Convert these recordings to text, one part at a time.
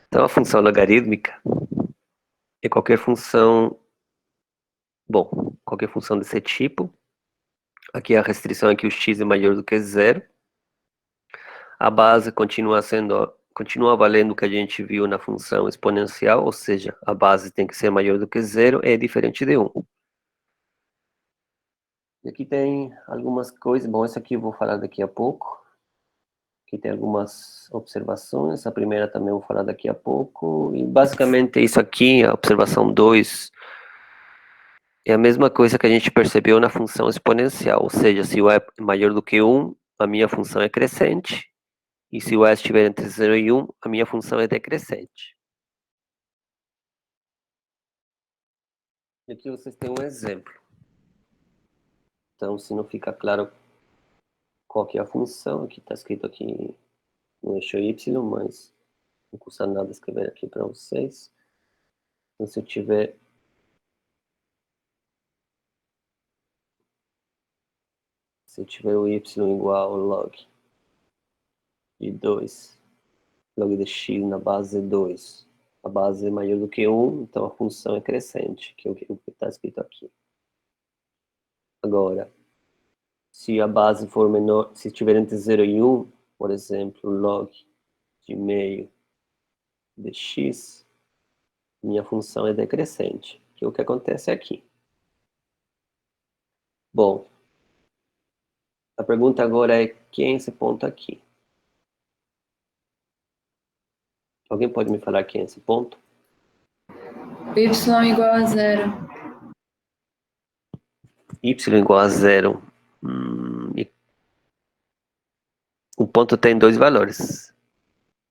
Então, a função logarítmica é qualquer função, bom, qualquer função desse tipo. Aqui a restrição é que o x é maior do que zero. A base continua valendo o que a gente viu na função exponencial, ou seja, a base tem que ser maior do que zero, é diferente de 1. E aqui tem algumas coisas, bom, isso aqui eu vou falar daqui a pouco. Aqui tem algumas observações, a primeira também eu vou falar daqui a pouco, e basicamente isso aqui, a observação 2, é a mesma coisa que a gente percebeu na função exponencial, ou seja, se o é maior do que 1, a minha função é crescente, e se o é estiver entre 0 e 1, a minha função é decrescente. E aqui vocês têm um exemplo. Então, se não fica claro qual que é a função, aqui está escrito aqui no eixo y, mas não custa nada escrever aqui para vocês. Então, se eu tiver o y igual ao log de 2, log de x na base 2, a base é maior do que 1, então a função é crescente, que é o que está escrito aqui. Agora, se a base for menor, se estiver entre 0 e 1, por exemplo, log de meio de x, minha função é decrescente, que é o que acontece aqui. Bom, a pergunta agora é quem é esse ponto aqui? Alguém pode me falar quem é esse ponto? Y igual a zero. Y igual a zero. O ponto tem dois valores.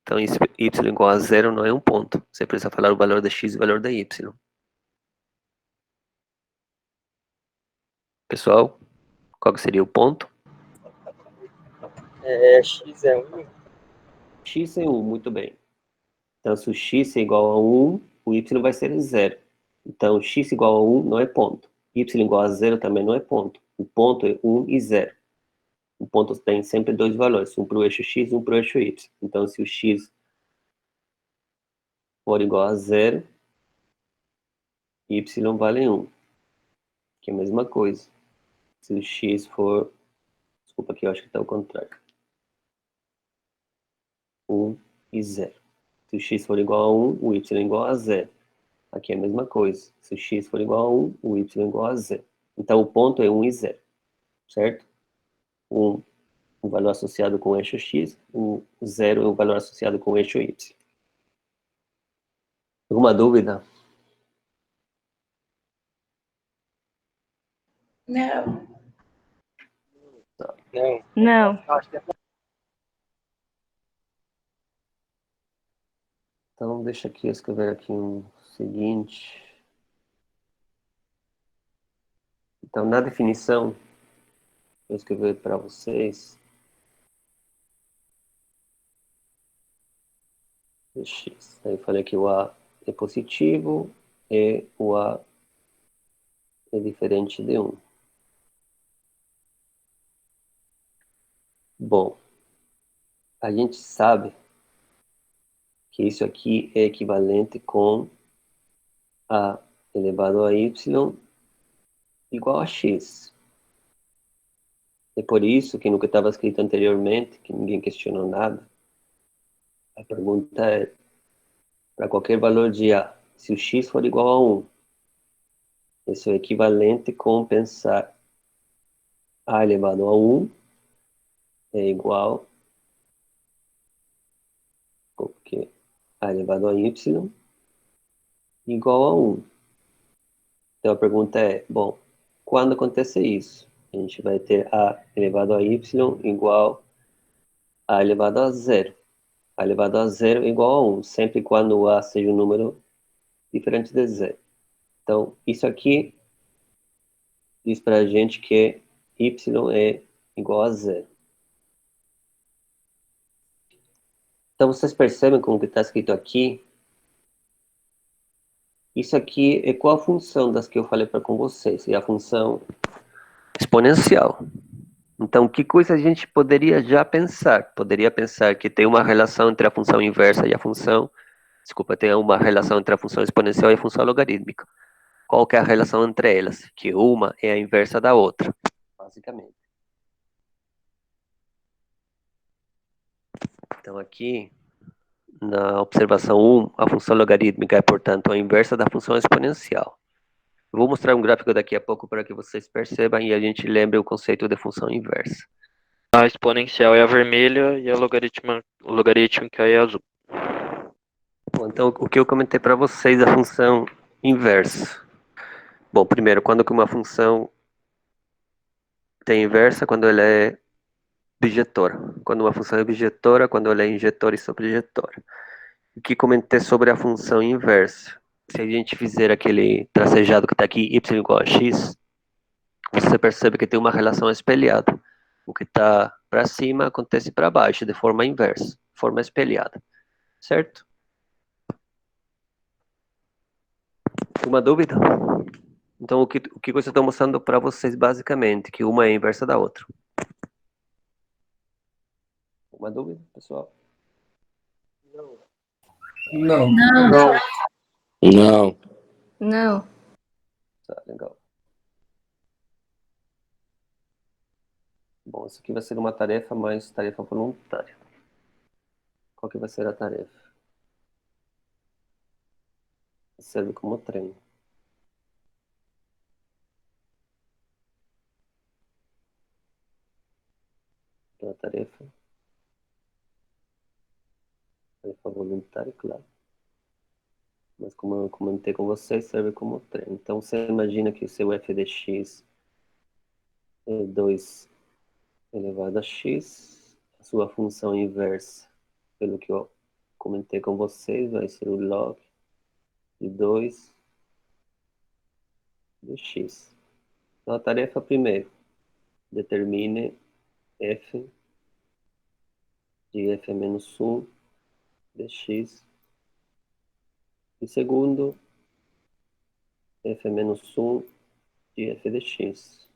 Então, y igual a zero não é um ponto. Você precisa falar o valor da x e o valor da y. Pessoal, qual que seria o ponto? X é 1. X é 1, muito bem. Então, se o x é igual a 1, o y vai ser 0. Então, x igual a 1 não é ponto. Y igual a 0 também não é ponto. O ponto é 1 e 0. O ponto tem sempre dois valores, um para o eixo x e um para o eixo y. Então, se o x for igual a 0, y vale 1, que é a mesma coisa. Se o x for... Desculpa aqui, eu acho que está ao contrário. 1 e 0. Se o x for igual a 1, o y é igual a 0. Aqui é a mesma coisa. Se o x for igual a 1, o y é igual a 0. Então, o ponto é 1 e 0, certo? 1, o valor associado com o eixo x, o 0 é o valor associado com o eixo y. Alguma dúvida? Não. Não. Não. Então, deixa aqui eu escrever aqui o seguinte. Então, na definição, vou escrever para vocês x. Aí eu falei que o A é positivo e o A é diferente de 1. Bom, a gente sabe que isso aqui é equivalente com A elevado a y igual a x. É por isso que no que estava escrito anteriormente, que ninguém questionou nada, a pergunta é, para qualquer valor de A, se o x for igual a 1, isso é equivalente com pensar A elevado a 1 é igual, porque A elevado a y igual a 1. Então a pergunta é, bom, quando acontece isso? A gente vai ter A elevado a y igual a elevado a 0. A elevado a 0 é igual a 1, sempre e quando o A seja um número diferente de 0. Então, isso aqui diz para a gente que y é igual a 0. Então, vocês percebem como que está escrito aqui? Isso aqui é qual a função das que eu falei com vocês? É a função exponencial. Então, que coisa a gente poderia já pensar? Poderia pensar que tem uma relação entre a função inversa e a função, desculpa, tem uma relação entre a função exponencial e a função logarítmica. Qual que é a relação entre elas? Que uma é a inversa da outra, basicamente. Então, aqui, na observação 1, a função logarítmica é, portanto, a inversa da função exponencial. Eu vou mostrar um gráfico daqui a pouco para que vocês percebam e a gente lembre o conceito de função inversa. A exponencial é a vermelha e a logarítmica é a azul. Bom, então, o que eu comentei para vocês, a função inversa. Bom, primeiro, quando que uma função tem inversa? Quando ela é bijetora. Quando uma função é bijetora, quando ela é injetora e sobrejetora. O que comentei sobre a função inversa? Se a gente fizer aquele tracejado que está aqui, y igual a x, você percebe que tem uma relação espelhada. O que está para cima acontece para baixo, de forma inversa, forma espelhada. Certo? Uma dúvida? Então, o que eu estou mostrando para vocês, basicamente, que uma é a inversa da outra. Uma dúvida, pessoal? Não. Não, Não. não. Tá, legal. Bom, isso aqui vai ser uma tarefa, mas tarefa voluntária. Qual que vai ser a tarefa? Serve como treino. Então, a tarefa voluntária, claro. Mas como eu comentei com vocês, serve como treino. Então, você imagina que o seu f de x é 2 elevado a x. A sua função inversa, pelo que eu comentei com vocês, vai ser o log de 2 de x. Então, a tarefa primeiro, determine f de f menos 1 de x. E segundo, f menos 1 de f de x.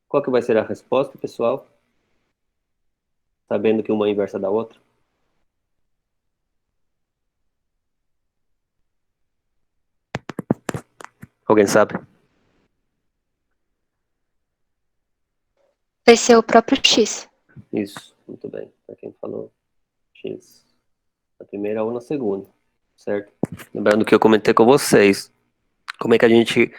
Qual que vai ser a resposta, pessoal? Sabendo que uma é inversa da outra? Alguém sabe? Vai ser o próprio X. Isso, muito bem. Para quem falou x na primeira ou na segunda, certo? Lembrando que eu comentei com vocês, como é que a gente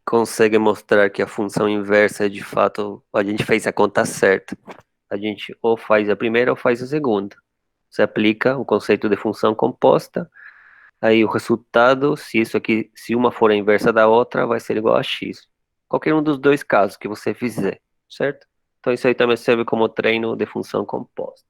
consegue mostrar que a função inversa é de fato, a gente fez a conta certa. A gente ou faz a primeira ou faz a segunda. Você aplica o conceito de função composta, aí o resultado, se isso aqui, se uma for a inversa da outra, vai ser igual a x. Qualquer um dos dois casos que você fizer, certo? Então isso aí também serve como treino de função composta.